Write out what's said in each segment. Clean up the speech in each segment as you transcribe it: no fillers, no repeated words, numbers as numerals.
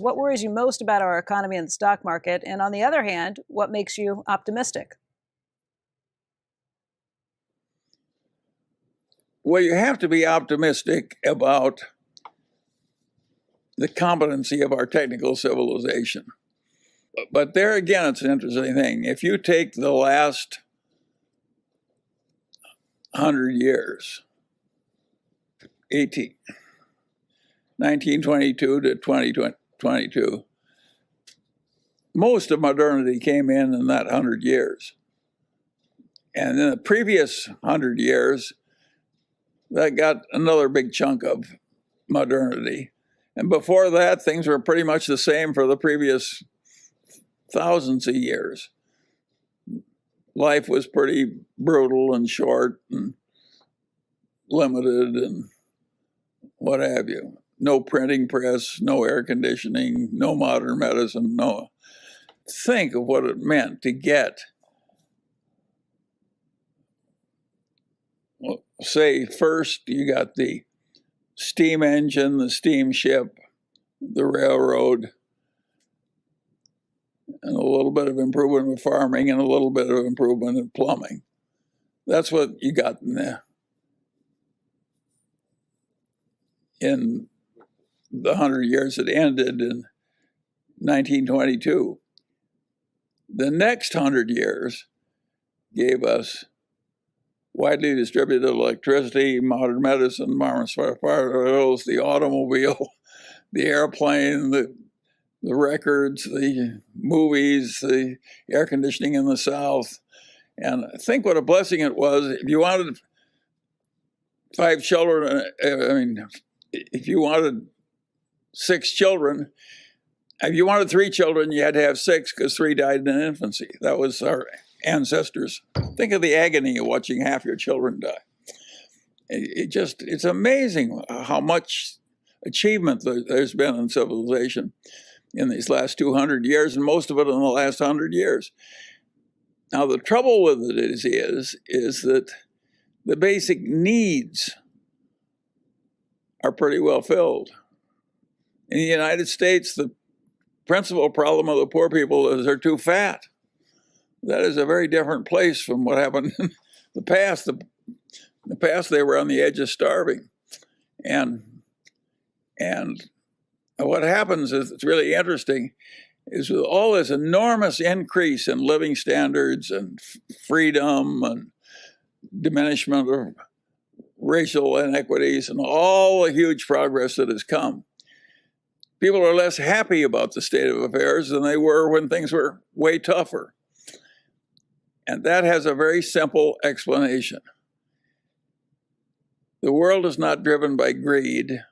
What worries you most about our economy and the stock market? And on the other hand, what makes you optimistic? Well, you have to be optimistic about the competency of our technical civilization. But there again, it's an interesting thing. If you take the last 100 years, 1922 to 2022, most of modernity came in that 100 years. And in the previous 100 years, that got another big chunk of modernity. And before that, things were pretty much the same for the previous thousands of years. Life was pretty brutal and short and limited and what have you. No printing press, no air conditioning, no modern medicine, no. Think of what it meant to get, well, say first you got the steam engine, the steamship, the railroad, and a little bit of improvement in farming and a little bit of improvement in plumbing. That's what you got in the 100 years that ended in 1922. The next 100 years gave us widely distributed electricity, modern medicine, modern firearms, the automobile, the airplane, the records, the movies, the air conditioning in the South. And think what a blessing it was. If you wanted 5 children, if you wanted 6 children, if you wanted 3 children, you had to have 6 because 3 died in infancy. That was our ancestors. Think of the agony of watching half your children die. It's amazing how much achievement there's been in civilization in these last 200 years, and most of it in the last 100 years. Now, the trouble with it is that the basic needs are pretty well filled. In the United States, the principal problem of the poor people is they're too fat. That is a very different place from what happened in the past. In the past, they were on the edge of starving. And what happens is, it's really interesting, is with all this enormous increase in living standards and freedom and diminishment of racial inequities and all the huge progress that has come, people are less happy about the state of affairs than they were when things were way tougher. And that has a very simple explanation. The world is not driven by greed,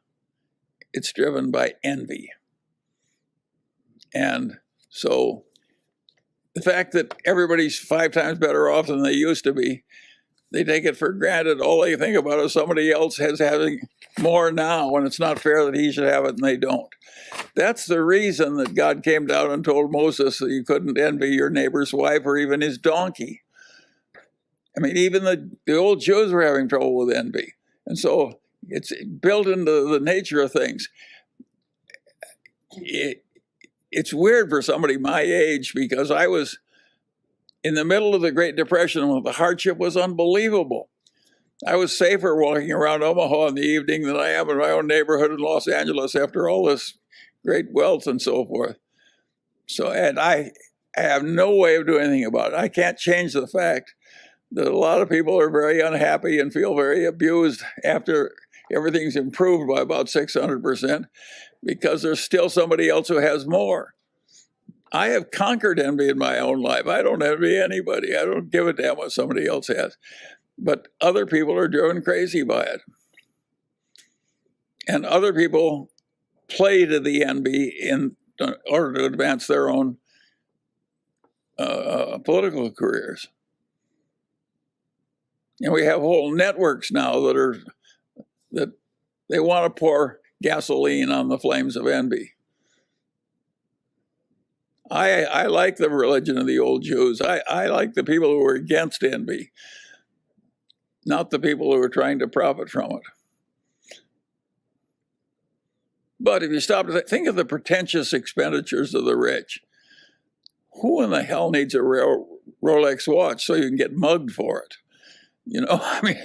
it's driven by envy. And so the fact that everybody's 5 times better off than they used to be, they take it for granted. All they think about is somebody else having more now, and it's not fair that he should have it and they don't. That's the reason that God came down and told Moses that you couldn't envy your neighbor's wife or even his donkey. I mean, even the old Jews were having trouble with envy. And so it's built into the nature of things. It's weird for somebody my age, because I was in the middle of the Great Depression when the hardship was unbelievable. I was safer walking around Omaha in the evening than I am in my own neighborhood in Los Angeles after all this great wealth and so forth. So, and I have no way of doing anything about it. I can't change the fact that a lot of people are very unhappy and feel very abused after everything's improved by about 600%, because there's still somebody else who has more. I have conquered envy in my own life. I don't envy anybody. I don't give a damn what somebody else has. But other people are driven crazy by it. And other people play to the envy in order to advance their own political careers. And we have whole networks now that they want to pour gasoline on the flames of envy. I like the religion of the old Jews. I like the people who were against envy, not the people who were trying to profit from it. But if you stop to think of the pretentious expenditures of the rich, who in the hell needs a Rolex watch so you can get mugged for it? You know, I mean,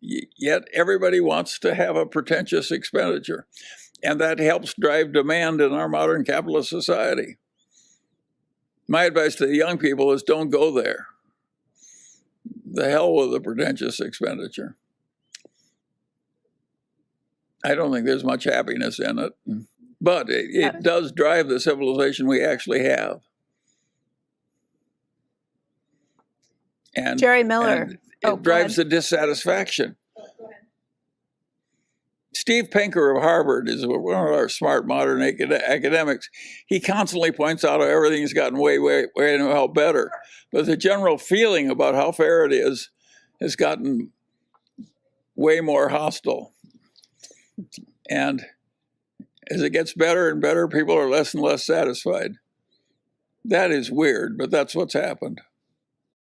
yet everybody wants to have a pretentious expenditure. And that helps drive demand in our modern capitalist society. My advice to the young people is don't go there. The hell with the pretentious expenditure. I don't think there's much happiness in it, but it does drive the civilization we actually have. And Jerry Miller. And it drives the dissatisfaction. Steve Pinker of Harvard is one of our smart modern academics. He constantly points out how everything's gotten way better. But the general feeling about how fair it is has gotten way more hostile. And as it gets better and better, people are less and less satisfied. That is weird, but that's what's happened.